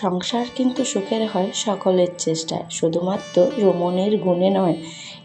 সংসার কিন্তু সুখের হয় সকলের চেষ্টায়, শুধুমাত্র রমণীর গুণে নয়।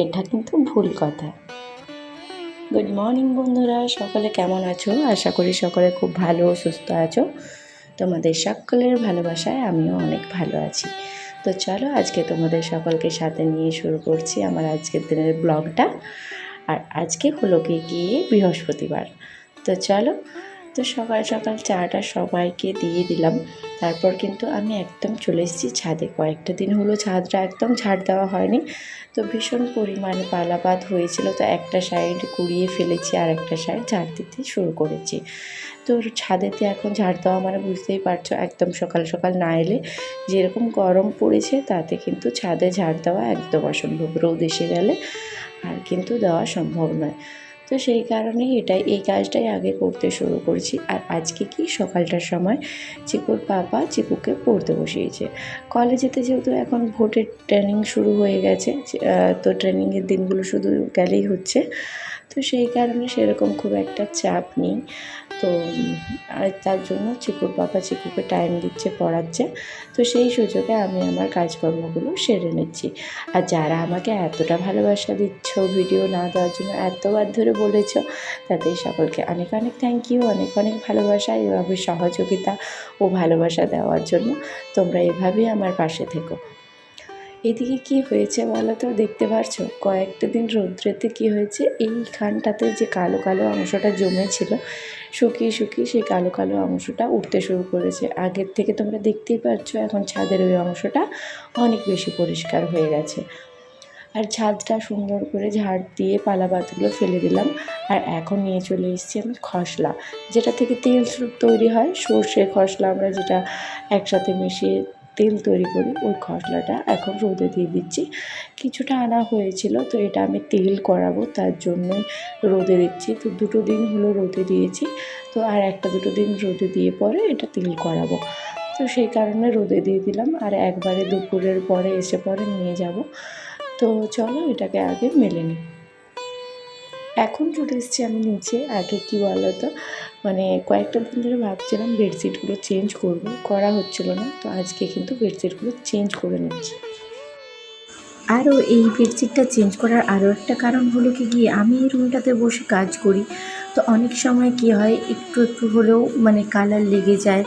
এটা কিন্তু ভুল কথা। গুড মর্নিং বন্ধুরা, সকলে কেমন আছো? আশা করি সকলে খুব ভালো ও সুস্থ আছো। তোমাদের সকলের ভালোবাসায় আমিও অনেক ভালো আছি। তো চলো আজকে তোমাদের সকলকে সাথে নিয়ে শুরু করছি আমার আজকের দিনের ব্লগটা। আর আজকে হলো গিয়ে বৃহস্পতিবার। তো চলো, তো সকাল সকাল চাটা সবাইকে দিয়ে দিলাম। তারপর কিন্তু আমি একদম চলে এসেছি ছাদে। কয়েকটা দিন হলো ছাদটা একদম ঝাড় দেওয়া হয়নি, তো ভীষণ পরিমাণে পালাপাত হয়েছিল। তো একটা সাইড কুড়িয়ে ফেলেছি আর একটা সাইড ঝাড় দিতে শুরু করেছি। তো ছাদেতে এখন ঝাড় দেওয়া মানে বুঝতেই পারছো, একদম সকাল সকাল না এলে যেরকম গরম পড়েছে তাতে কিন্তু ছাদে ঝাড় দেওয়া একদম অসম্ভব। রোদ এসে গেলে আর কিন্তু দেওয়া সম্ভব নয়। তো সেই কারণেই এই কাজটাই আগে করতে শুরু করেছি। আর আজকে কি সকালটার সময় চিকুর পাপা চিকুকে পড়তে বসিয়েছে। কলেজেতে যেহেতু এখন ভোটের ট্রেনিং শুরু হয়ে গেছে, তো ট্রেনিংয়ের দিনগুলো শুধু গেলেই হচ্ছে। তো সেই কারণে সেরকম খুব একটা চাপ নেই। তো তার জন্য চিকুর বাবা চিকুকে টাইম দিচ্ছে, পড়াচ্ছে। তো সেই সুযোগে আমি আমার কাজকর্মগুলো সেরে নিচ্ছি। আর যারা আমাকে এতটা ভালোবাসা দিচ্ছ, ভিডিও না দেওয়ার জন্য এতবার ধরে বলেছ, তাদের সকলকে অনেক অনেক থ্যাংক ইউ, অনেক অনেক ভালোবাসা। এভাবে সহযোগিতা ও ভালোবাসা দেওয়ার জন্য তোমরা এভাবেই আমার পাশে থেকো। এদিকে কি হয়েছে বলো তো, দেখতে পারছো কয়েকটা দিন রৌদ্রেতে কি হয়েছে, এইখানটাতে যে কালো কালো অংশটা জমেছিল, শুকিয়ে শুকিয়ে সেই কালো কালো অংশটা উঠতে শুরু করেছে। আগের থেকে তোমরা দেখতেই পাচ্ছ এখন ছাদের ওই অংশটা অনেক বেশি পরিষ্কার হয়ে গেছে। আর ছাদটা সুন্দর করে ঝাড় দিয়ে পালাপাতগুলো ফেলে দিলাম। আর এখন নিয়ে চলে এসেছি আমি খসলা, যেটা থেকে তেল তৈরি হয়। সর্ষে খসলা আমরা যেটা একসাথে মিশিয়ে তেল তৈরি করি, ওই খসলাটা এখন রোদে দিয়ে দিচ্ছি। কিছুটা আনা হয়েছিল, তো এটা আমি তেল করাবো তার জন্যই রোদে দিচ্ছি। তো 2 দিন হলো রোদে দিয়েছি, তো আর 1-2 দিন রোদে দিয়ে পরে এটা তেল করাবো। তো সেই কারণে রোদে দিয়ে দিলাম, আর একবারে দুপুরের পরে এসে পরে নিয়ে যাব। তো চলো এটাকে আগে মেলে নিই। এখন চলে এসেছি আমি নিচে। আগে কি বলো তো, মানে কয়েকটা দিন ধরে ভাবছিলাম বেডশিটগুলো চেঞ্জ করা হচ্ছিল না। তো আজকে কিন্তু বেডশিটগুলো চেঞ্জ করে নিচ্ছি। আরও এই বেডশিটটা চেঞ্জ করার আরও একটা কারণ হলো গিয়ে আমি এই রুমটাতে বসে কাজ করি। তো অনেক সময় কি হয়, একটু একটু হলেও মানে কালার লেগে যায়,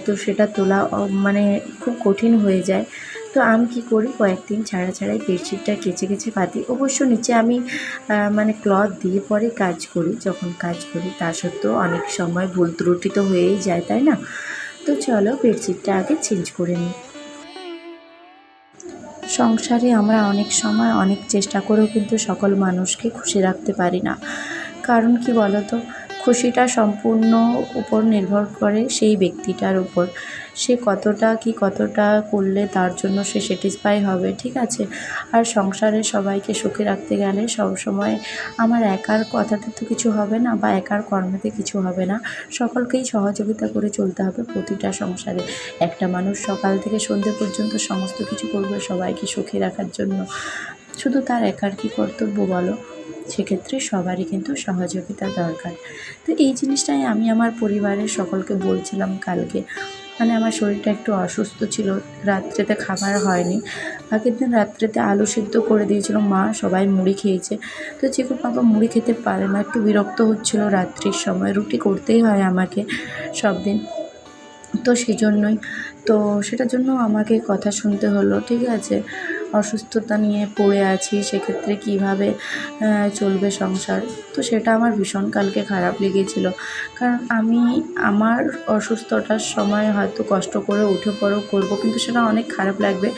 তো সেটা তোলা মানে খুব কঠিন হয়ে যায়। তো আমি কী করি, কয়েকদিন ছাড়াই বেডশিটটা কেচে পাতি। অবশ্য নিচে আমি মানে ক্লথ দিয়ে পরে কাজ করি। যখন কাজ করি তা সত্ত্বেও অনেক সময় ভুল ত্রুটি তো হয়েই যায়, তাই না? তো চলো বেডশিটটা আগে চেঞ্জ করে নিই। সংসারে আমরা অনেক সময় অনেক চেষ্টা করেও কিন্তু সকল মানুষকে খুশি রাখতে পারি না। কারণ কি বলো তো, খুশিটা সম্পূর্ণ উপর নির্ভর করে সেই ব্যক্তিটার উপর। সে কতটা করলে তার জন্য সে স্যাটিসফাই হবে, ঠিক আছে? আর সংসারে সবাইকে সুখে রাখতে গেলে সবসময় আমার একার কথাতে তো কিছু হবে না, বা একার কর্মেতে কিছু হবে না। সকলকেই সহযোগিতা করে চলতে হবে প্রতিটা সংসারে। একটা মানুষ সকাল থেকে সন্ধ্যে পর্যন্ত সমস্ত কিছু করবে সবাইকে সুখে রাখার জন্য, শুধু তার একার কি কর্তব্য বলো? সেক্ষেত্রে সবারই কিন্তু সহযোগিতা দরকার। তো এই জিনিসটাই আমি আমার পরিবারের সকলকে বলছিলাম কালকে। মানে আমার শরীরটা একটু অসুস্থ ছিল, রাত্রেতে খাবার হয়নি। আগের দিন রাত্রেতে আলু সিদ্ধ করে দিয়েছিল মা, সবাই মুড়ি খেয়েছে। তো চিকুর বাবা মুড়ি খেতে পারে না, একটু বিরক্ত হচ্ছিল রাত্রির সময়। রুটি করতেই হয় আমাকে সব দিন, তো সেজন্যই। তো সেটার জন্য আমাকে কথা শুনতে হলো, ঠিক আছে? অসুস্থতা নিয়ে পড়ে আছি, সেক্ষেত্রে কীভাবে চলবে সংসার। তো সেটা আমার ভীষণ কালকে খারাপ লেগেছিল। কারণ আমি আমার অসুস্থতার সময় হয়তো কষ্ট করে উঠে পড়েও করবো, কিন্তু সেটা অনেক খারাপ লাগবে।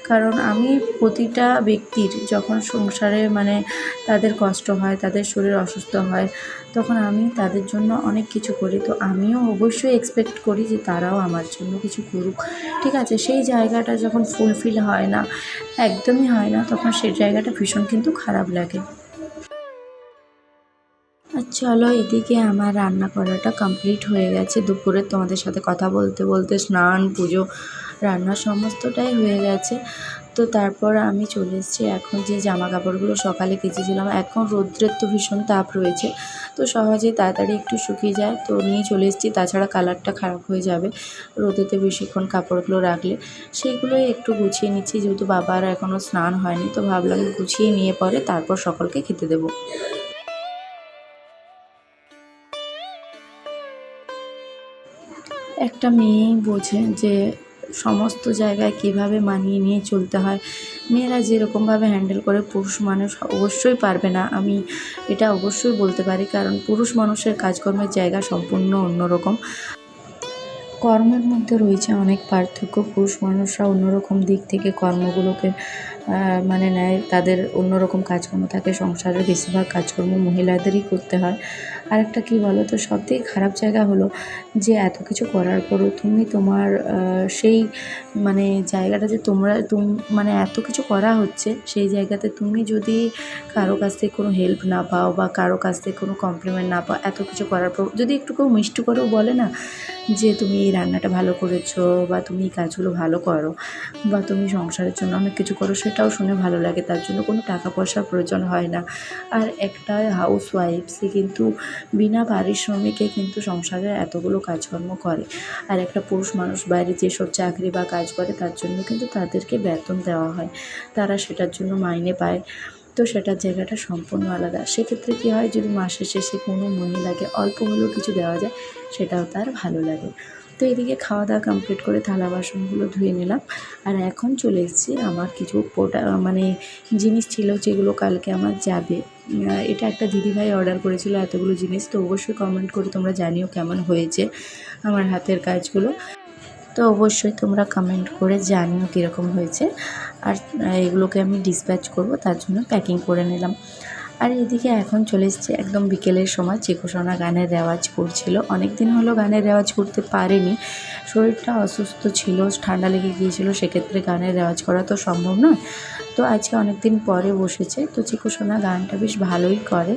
কারণ আমি প্রতিটা ব্যক্তির যখন সংসারে মানে তাদের কষ্ট হয়, তাদের শরীর অসুস্থ হয়, তখন আমি তাদের জন্য অনেক কিছু করি। তো আমিও অবশ্যই এক্সপেক্ট করি যে তারাও আমার জন্য কিছু করুক, ঠিক আছে? সেই জায়গাটা যখন ফুলফিল হয় না, একদমই হয় না, তখন সেই জায়গাটা ভীষণ কিন্তু খারাপ লাগে। আর চলো, এদিকে আমার রান্না করাটা কমপ্লিট হয়ে গেছে। দুপুরে তোমাদের সাথে কথা বলতে বলতে স্নান পুজো রান্না সমস্তটাই হয়ে গেছে। তো তো তারপর আমি চলে এসেছি এখন যে জামা কাপড়গুলো সকালে কেচেছিলাম, এখন রৌদ্রের তো ভীষণ তাপ রয়েছে, তো সহজেই তাড়াতাড়ি একটু শুকিয়ে যায়, তো নিয়ে চলে এসেছি। তাছাড়া কালারটা খারাপ হয়ে যাবে রোদেতে বেশিক্ষণ কাপড়গুলো রাখলে। সেইগুলোই একটু গুছিয়ে নিচ্ছি, যেহেতু বাবার এখনও স্নান হয়নি, তো ভাবলাম গুছিয়ে নিয়ে পরে তারপর সকলকে খেতে দেবো। একটা মেয়েই বোঝে যে সমস্ত জায়গায় কীভাবে মানিয়ে নিয়ে চলতে হয়। মেয়েরা যেরকমভাবে হ্যান্ডেল করে পুরুষ মানুষ অবশ্যই পারবে না, আমি এটা অবশ্যই বলতে পারি, কারণ পুরুষ মানুষের কাজকর্মের জায়গা সম্পূর্ণ অন্যরকম। কর্মের মধ্যে রয়েছে অনেক পার্থক্য। পুরুষ মানুষরা অন্যরকম দিক থেকে কর্মগুলোকে মানে নেয়, তাদের অন্যরকম কাজকর্ম থাকে। সংসারের বেশিরভাগ কাজকর্ম মহিলাদেরই করতে হয়। আরেকটা কী বলো তো, সবথেকে খারাপ জায়গা হলো যে এত কিছু করার পরও তুমি তোমার সেই মানে জায়গাটা যে মানে এত কিছু করা হচ্ছে, সেই জায়গাতে তুমি যদি কারো কাছ থেকে কোনো হেল্প না পাও বা কারো কাছ থেকে কোনো কমপ্লিমেন্ট না পাও, এত কিছু করার পর যদি একটু কেউ মিষ্টি করেও বলে না যে তুমি এই রান্নাটা ভালো করেছো, বা তুমি এই কাজগুলো ভালো করো, বা তুমি সংসারের জন্য অনেক কিছু করো, সেটাও শুনে ভালো লাগে। তার জন্য কোনো টাকা পয়সার প্রয়োজন হয় না। আর একটা হাউসওয়াইফ সে কিন্তু বিনা পারিশ্রমিকে কিন্তু সংসারের এতগুলো কাজকর্ম করে। আর একটা পুরুষ মানুষ বাইরে যেসব চাকরি বা কাজ করে, তার জন্য কিন্তু তাদেরকে বেতন দেওয়া হয়, তারা সেটার জন্য মাইনে পায়। তো সেটার জায়গাটা সম্পূর্ণ আলাদা। সেক্ষেত্রে কী হয়, যদি মাসের শেষে কোনো মহিলাকে অল্প হলেও কিছু দেওয়া যায়, সেটাও তার ভালো লাগে। তো এদিকে খাওয়া দাওয়া কমপ্লিট করে থালা বাসনগুলো ধুয়ে নিলাম, আর এখন চলে এসেছি আমার কিছু মানে জিনিস ছিল যেগুলো কালকে আমার যাবে। এটা একটা দিদিভাই অর্ডার করেছিল এতগুলো জিনিস, তো অবশ্যই কমেন্ট করে তোমরা জানিও কেমন হয়েছে আমার হাতের কাজগুলো। তো অবশ্যই তোমরা কমেন্ট করে জানিও কীরকম হয়েছে। আর এগুলোকে আমি ডিসপ্যাচ করব, তার জন্য প্যাকিং করে নিলাম। আর এদিকে এখন চলে এসেছি একদম বিকেলের সময়। চিকু সোনা গানের রেওয়াজ করছিল, অনেক দিন হলো গানের রেওয়াজ করতে পারেনি, শরীরটা অসুস্থ ছিল, ঠান্ডা লেগে গিয়েছিল, সেক্ষেত্রে গানের রেওয়াজ করা তো সম্ভব নয়। তো আজকে অনেক দিন পরে বসেছে, তো চিকু সোনা গানটা বেশ ভালোই করে।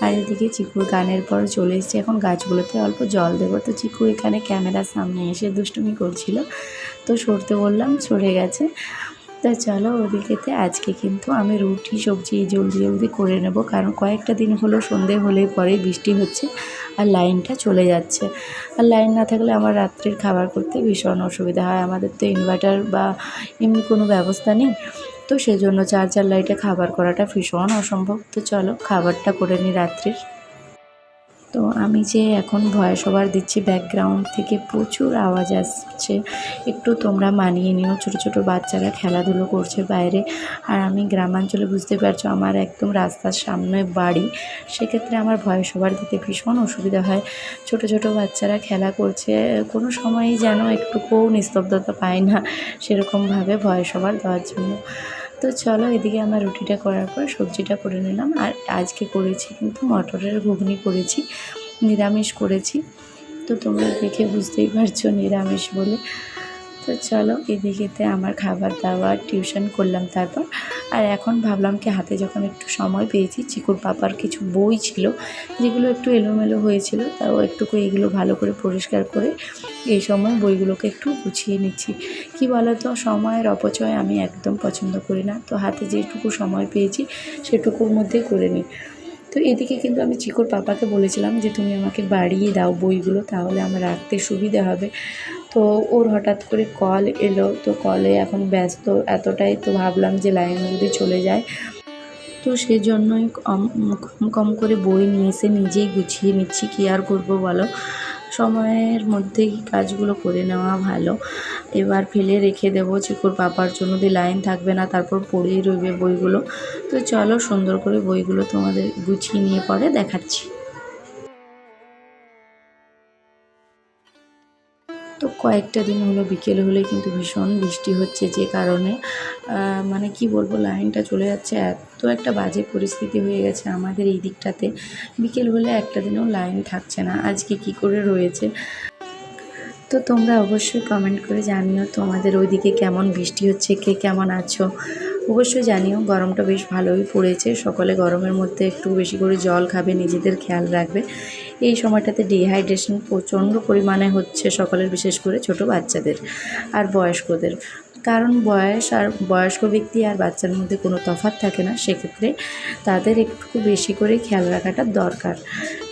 আর এদিকে চিকুর গানের পর চলে এসেছি এখন গাছগুলোতে অল্প জল দেবো। তো চিকু এখানে ক্যামেরার সামনে এসে দুষ্টুমি করছিল, তো সরতে বললাম, সরে গেছে। তো চলো ওদিকেতে আজকে কিন্তু আমি রুটি সবজি জলদি জলদি করে নেব, কারণ কয়েকটা দিন হলো সন্ধে হলেই পরে বৃষ্টি হচ্ছে আর লাইনটা চলে যাচ্ছে। আর লাইন না থাকলে আমার রাত্রির খাবার করতে ভীষণ অসুবিধা হয়। আমাদের তো ইনভার্টার বা এমনি কোনো ব্যবস্থা নেই, তো সেজন্য চার্জার লাইটে খাবার করাটা ভীষণ অসম্ভব। তো চলো খাবারটা করে নিই রাত্রির। তো আমি যে এখন ভয়েস ওভার দিচ্ছি, ব্যাকগ্রাউন্ড থেকে প্রচুর আওয়াজ আসছে, একটু তোমরা মানিয়ে নিও। ছোটো ছোটো বাচ্চারা খেলাধুলো করছে বাইরে, আর আমি গ্রামাঞ্চলে, বুঝতে পারছো আমার একদম রাস্তার সামনে বাড়ি, সেক্ষেত্রে আমার ভয়েস ওভার দিতে ভীষণ অসুবিধা হয়। ছোটো ছোটো বাচ্চারা খেলা করছে, কোনো সময়ই যেন একটুকুও নিস্তব্ধতা পায় না সেরকমভাবে ভয়েস ওভার দেওয়ার জন্য। তো চলো এদিকে আমার রুটিটা করার পর সবজিটা করে নিলাম। আর আজকে করেছি কিন্তু মটরের ঘুগনি করেছি, নিরামিষ করেছি, তো তোমরা দেখে বুঝতেই পারছো নিরামিষ বলে। তো চলো এদিকেতে আমার খাবার দাবার টিউশন করলাম তারপর। আর এখন ভাবলাম কি, হাতে যখন একটু সময় পেয়েছি, চিকুর পাপার কিছু বই ছিল যেগুলো একটু এলোমেলো হয়েছিল, তাও একটুকু এগুলো ভালো করে পরিষ্কার করে এই সময় বইগুলোকে একটু গুছিয়ে নিচ্ছি। কি বলো তো, সময়ের অপচয় আমি একদম পছন্দ করি না, তো হাতে যেটুকু সময় পেয়েছি সেটুকুর মধ্যে করে নিই। তো এদিকে কিন্তু আমি চিকুর পাপাকে বলেছিলাম যে তুমি আমাকে বাড়িয়ে দাও বইগুলো, তাহলে আমার রাখতে সুবিধা হবে। তো ওর হঠাৎ করে কল এলো, তো কলে এখন ব্যস্ত এতটাই, তো ভাবলাম যে লাইন যদি চলে যায়, তো সেজন্যই কম কম করে বই নিয়ে এসে নিজেই গুছিয়ে নিচ্ছি। কী আর করবো বলো, সময়ের মধ্যেই কাজগুলো করে নেওয়া ভালো। এবার ফেলে রেখে দেবো চিকুর পাপার জন্য, দিয়ে লাইন থাকবে না, তারপর পড়েই রইবে বইগুলো। তো চলো সুন্দর করে বইগুলো তোমাদের গুছিয়ে নিয়ে পরে দেখাচ্ছি। তো কয়েকটা দিন হলো বিকেল হলে কিন্তু ভীষণ বৃষ্টি হচ্ছে, যে কারণে মানে কি বলবো, লাইনটা চলে যাচ্ছে, এত একটা বাজে পরিস্থিতি হয়ে গেছে আমাদের এই দিকটাতে। বিকেল হলে একটা দিনও লাইন থাকছে না, আজকে কি করে রয়েছে। তো তোমরা অবশ্যই কমেন্ট করে জানিও তোমাদের ওইদিকে কেমন বৃষ্টি হচ্ছে, কে কেমন আছো। অবশ্যই জানিও গরমটা বেশ ভালোই পড়েছে। সকলে গরমের মধ্যে একটু বেশি করে জল খাবে, নিজেদের খেয়াল রাখবে। এই সময়টাতে ডিহাইড্রেশন প্রচণ্ড পরিমাণে হচ্ছে সকলের, বিশেষ করে ছোট বাচ্চাদের আর বয়স্কদের। কারণ বয়স্ক ব্যক্তি আর বাচ্চার মধ্যে কোনো তফাৎ থাকে না, সেক্ষেত্রে তাদের একটু বেশি করে খেয়াল রাখাটা দরকার,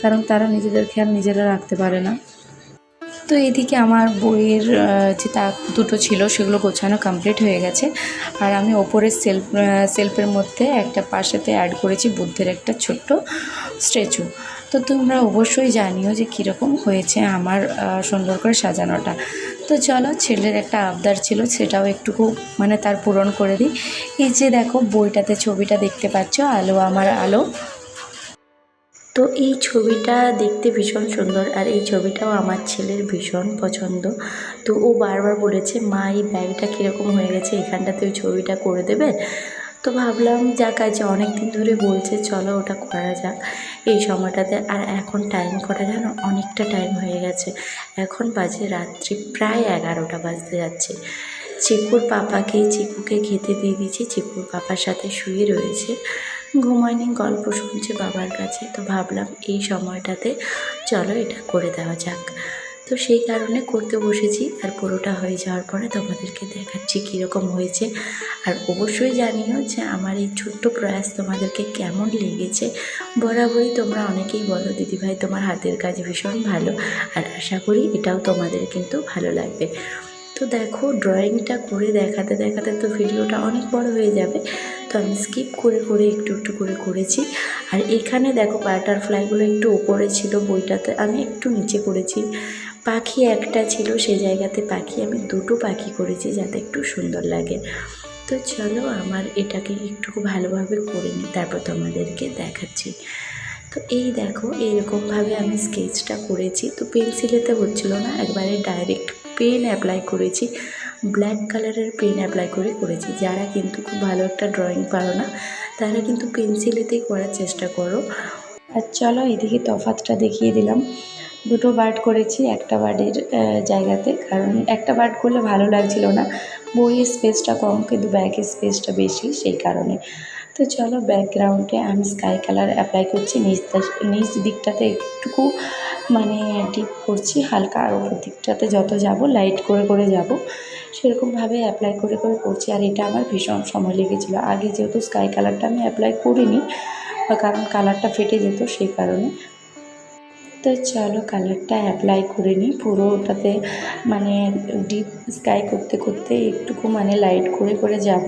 কারণ তারা নিজেদের খেয়াল নিজেরা রাখতে পারে না। তো এদিকে আমার বইয়ের যে তাক দুটো ছিল সেগুলো গোছানো কমপ্লিট হয়ে গেছে। আর আমি ওপরের সেলফের মধ্যে একটা পাশেতে অ্যাড করেছি বুদ্ধের একটা ছোট্ট স্ট্যাচু। তো তোমরা অবশ্যই জানিও যে কীরকম হয়েছে আমার সুন্দর করে সাজানোটা। তো চলো, ছেলের একটা আবদার ছিল, সেটাও একটুকু মানে তার পূরণ করে দিই। এই যে দেখো বইটাতে ছবিটা দেখতে পাচ্ছ, আলো আমার আলো। তো এই ছবিটা দেখতে ভীষণ সুন্দর, আর এই ছবিটাও আমার ছেলের ভীষণ পছন্দ। তো ও বারবার বলেছে, মা এই ব্যাগটা কীরকম হয়ে গেছে, এখানটাতে ওই ছবিটা করে দেবে। তো ভাবলাম যাক, আজ অনেক দিন ধরে বলছে, চলো ওটা করা যাক এই সময়টাতে। আর এখন টাইম কটা জানো, অনেকটা টাইম হয়ে গেছে। এখন বাজে রাত্রি প্রায় 11টা বাজতে যাচ্ছে। চিকুকে খেতে দিয়ে দিয়েছি, চিকুর পাপার সাথে শুয়ে রয়েছে, ঘুমায়নি, গল্প শুনছে বাবার কাছে। তো ভাবলাম এই সময়টাতে চলো এটা করে দেওয়া যাক। তো সেই কারণে করতে বসেছি, আর পুরোটা হয়ে যাওয়ার পরে তোমাদেরকে দেখাচ্ছি কীরকম হয়েছে। আর অবশ্যই জানিও যে আমার এই ছোট্ট প্রয়াস তোমাদেরকে কেমন লেগেছে। বরাবরই তোমরা অনেকেই বলো, দিদিভাই তোমার হাতের কাজ ভীষণ ভালো, আর আশা করি এটাও তোমাদের কিন্তু ভালো লাগবে। তো দেখো, ড্রয়িংটা করে দেখাতে দেখাতে তো ভিডিওটা অনেক বড় হয়ে যাবে, তো আমি স্কিপ করে করে একটু একটু করে করেছি। আর এখানে দেখো বাটারফ্লাইগুলো একটু ওপরে ছিল, বইটাতে আমি একটু নিচে করেছি। পাখি একটা ছিল, সে জায়গাতে আমি দুটো পাখি করেছি যাতে একটু সুন্দর লাগে। তো চলো, আমার এটাকে একটু ভালোভাবে করে নিই, তারপর তোমাদেরকে দেখাচ্ছি। তো এই দেখো, এইরকমভাবে আমি স্কেচটা করেছি। তো পেন্সিলেতে হচ্ছিল না, একবারে ডাইরেক্ট পেন অ্যাপ্লাই করেছি, ব্ল্যাক কালারের পেন অ্যাপ্লাই করেছি। যারা কিন্তু খুব ভালো একটা ড্রয়িং পারো না, তারা কিন্তু পেন্সিলেতেই করার চেষ্টা করো। আর চলো, এদিকে তফাৎটা দেখিয়ে দিলাম। দুটো বার্ড করেছি একটা বার্ডের জায়গাতে, কারণ একটা বার্ড করলে ভালো লাগছিল না, বইয়ের স্পেসটা কম কিন্তু ব্যাগের স্পেসটা বেশি, সেই কারণে। তো চলো, ব্যাকগ্রাউন্ডে আমি স্কাই কালার অ্যাপ্লাই করছি, নিচ দিকটাতে একটুকু মানে ডিপ করছি হালকা, আর ওপর দিকটাতে যত যাব লাইট করে করে যাব, সেরকমভাবে অ্যাপ্লাই করে করে করছি। আর এটা আমার ভীষণ সময় লেগেছিলো। আগে যেহেতু স্কাই কালারটা আমি অ্যাপ্লাই করিনি, কারণ কালারটা ফেটে যেত, সেই কারণে। তো চলো, কালারটা অ্যাপ্লাই করে নিই পুরো ওটাতে, মানে ডিপ স্কাই করতে করতে একটুকু মানে লাইট করে করে যাব।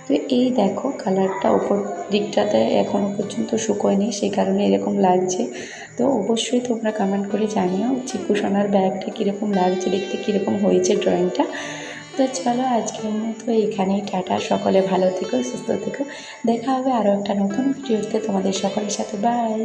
তো এই দেখো, কালারটা ওপর দিকটাতে এখনও পর্যন্ত শুকোয়নি, সেই কারণে এরকম লাগছে। তো অবশ্যই তোমরা কমেন্ট করে জানিও চিকু সোনার ব্যাগটা কীরকম লাগছে, দেখতে কীরকম হয়েছে ড্রয়িংটা। তো চলো, আজকের মতো এখানেই টাটা, সকলে ভালো থেকো, সুস্থ থেকো। দেখা হবে আরও একটা নতুন ভিডিওতে তোমাদের সকলের সাথে। বাই।